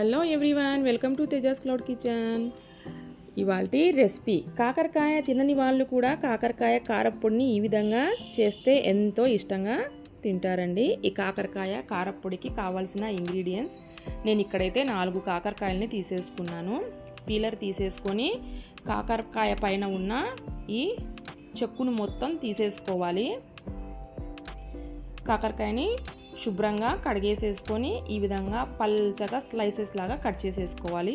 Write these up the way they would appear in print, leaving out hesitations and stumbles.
Hello everyone, welcome to Tejas cloud kitchen. ఇవాల్టి recipe కాకరకాయ తినని వాళ్ళు కూడా కాకరకాయ కారప్పొడిని ఈ విధంగా చేస్తే ఎంతో ఇష్టంగా తింటారండి. ఈ కాకరకాయ కారప్పొడికి కావాల్సిన ఇంగ్రీడియంట్స్ నేను ఇక్కడైతే 4 కాకరకాయలని తీసేసుకున్నాను. పీలర్ తీసేసుకొని కాకరకాయ పైన ఉన్న ఈ చెక్కును మొత్తం తీసేసుకోవాలి. కాకరకాయని శుభ్రంగా కడిగేసేసుకొని ఈ విధంగా పల్చగా స్లైసెస్ లాగా కట్ చేసేసుకోవాలి.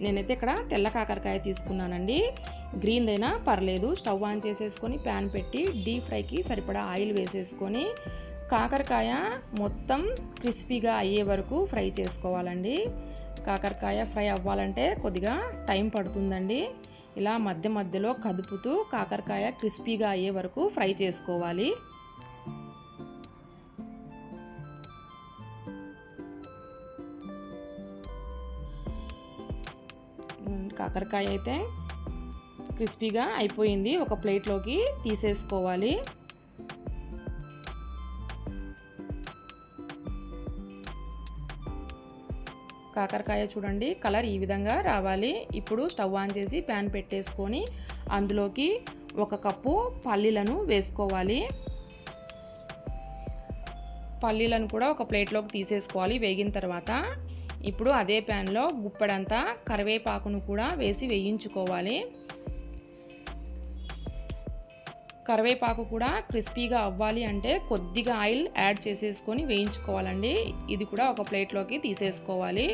నేనైతే ఇక్కడ తెల్ల కాకరకాయ తీసుకున్నానండి. గ్రీన్ అయినా పర్లేదు. స్టవ్ ఆన్ చేసేసుకొని ప్యాన్ పెట్టి డీప్ ఫ్రైకి సరిపడా ఆయిల్ వేసేసుకొని కాకరకాయ మొత్తం క్రిస్పీగా అయ్యే వరకు ఫ్రై చేసుకోవాలండి. కాకరకాయ ఫ్రై అవ్వాలంటే కొద్దిగా టైం పడుతుందండి. ఇలా మధ్య మధ్యలో కదుపుతూ కాకరకాయ క్రిస్పీగా అయ్యే వరకు ఫ్రై చేసుకోవాలి. కాకరకాయ అయితే క్రిస్పీగా అయిపోయింది. ఒక ప్లేట్లోకి తీసేసుకోవాలి. కాకరకాయ చూడండి కలర్ ఈ విధంగా రావాలి. ఇప్పుడు స్టవ్ ఆన్ చేసి ప్యాన్ పెట్టేసుకొని అందులోకి 1 కప్పు పల్లీలను వేసుకోవాలి. పల్లీలను కూడా ఒక ప్లేట్లోకి తీసేసుకోవాలి వేగిన తర్వాత. ఇప్పుడు అదే ప్యాన్లో గుప్పెడంతా కరివేపాకును కూడా వేసి వేయించుకోవాలి. కరివేపాకు కూడా క్రిస్పీగా అవ్వాలి అంటే కొద్దిగా ఆయిల్ యాడ్ చేసేసుకొని వేయించుకోవాలండి. ఇది కూడా ఒక ప్లేట్లోకి తీసేసుకోవాలి.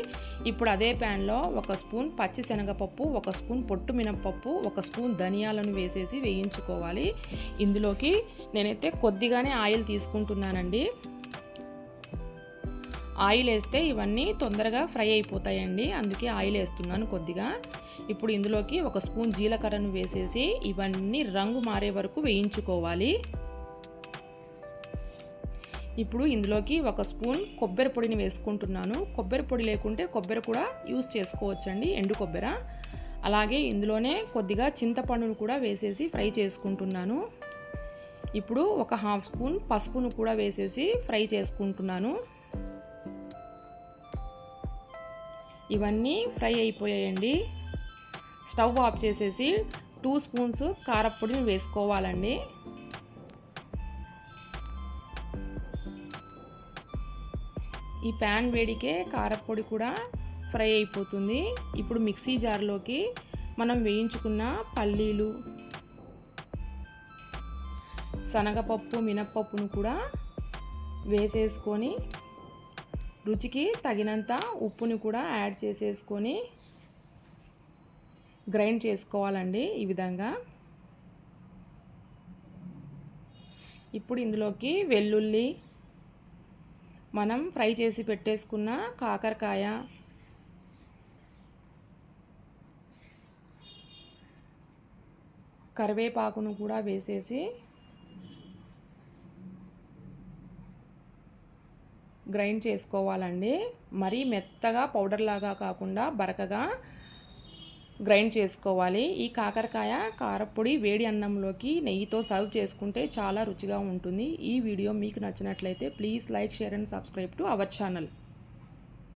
ఇప్పుడు అదే ప్యాన్లో 1 స్పూన్ పచ్చిశనగపప్పు, 1 స్పూన్ పొట్టు మినపప్పు, 1 స్పూన్ ధనియాలను వేసేసి వేయించుకోవాలి. ఇందులోకి నేనైతే కొద్దిగానే ఆయిల్ తీసుకుంటున్నానండి. ఆయిల్ వేస్తే ఇవన్నీ తొందరగా ఫ్రై అయిపోతాయండి, అందుకే ఆయిల్ వేస్తున్నాను కొద్దిగా. ఇప్పుడు ఇందులోకి 1 స్పూన్ జీలకర్రను వేసేసి ఇవన్నీ రంగు మారే వరకు వేయించుకోవాలి. ఇప్పుడు ఇందులోకి 1 స్పూన్ కొబ్బరి పొడిని వేసుకుంటున్నాను. కొబ్బరి పొడి లేకుంటే కొబ్బరి కూడా యూస్ చేసుకోవచ్చండి, ఎండు కొబ్బరి. అలాగే ఇందులోనే కొద్దిగా చింతపండును కూడా వేసేసి ఫ్రై చేసుకుంటున్నాను. ఇప్పుడు 1/2 స్పూన్ పసుపును కూడా వేసేసి ఫ్రై చేసుకుంటున్నాను. ఇవన్నీ ఫ్రై అయిపోయాయండి. స్టవ్ ఆఫ్ చేసేసి 2 స్పూన్స్ కారప్పొడిని వేసుకోవాలండి. ఈ ప్యాన్ వేడికే కారప్పొడి కూడా ఫ్రై అయిపోతుంది. ఇప్పుడు మిక్సీ జార్లోకి మనం వేయించుకున్న పల్లీలు, శనగపప్పు, మినప్పప్పును కూడా వేసేసుకొని రుచికి తగినంత ఉప్పుని కూడా యాడ్ చేసేసుకొని గ్రైండ్ చేసుకోవాలండి ఈ విధంగా. ఇప్పుడు ఇందులోకి వెల్లుల్లి, మనం ఫ్రై చేసి పెట్టేసుకున్న కాకరకాయ, కరివేపాకును కూడా వేసేసి గ్రైండ్ చేసుకోవాలండి. మరీ మెత్తగా పౌడర్ లాగా కాకుండా బరకగా గ్రైండ్ చేసుకోవాలి. ఈ కాకరకాయ కారప్పొడి వేడి అన్నంలోకి నెయ్యితో సర్వ్ చేసుకుంటే చాలా రుచిగా ఉంటుంది. ఈ వీడియో మీకు నచ్చినట్లయితే please like, share and subscribe to our channel.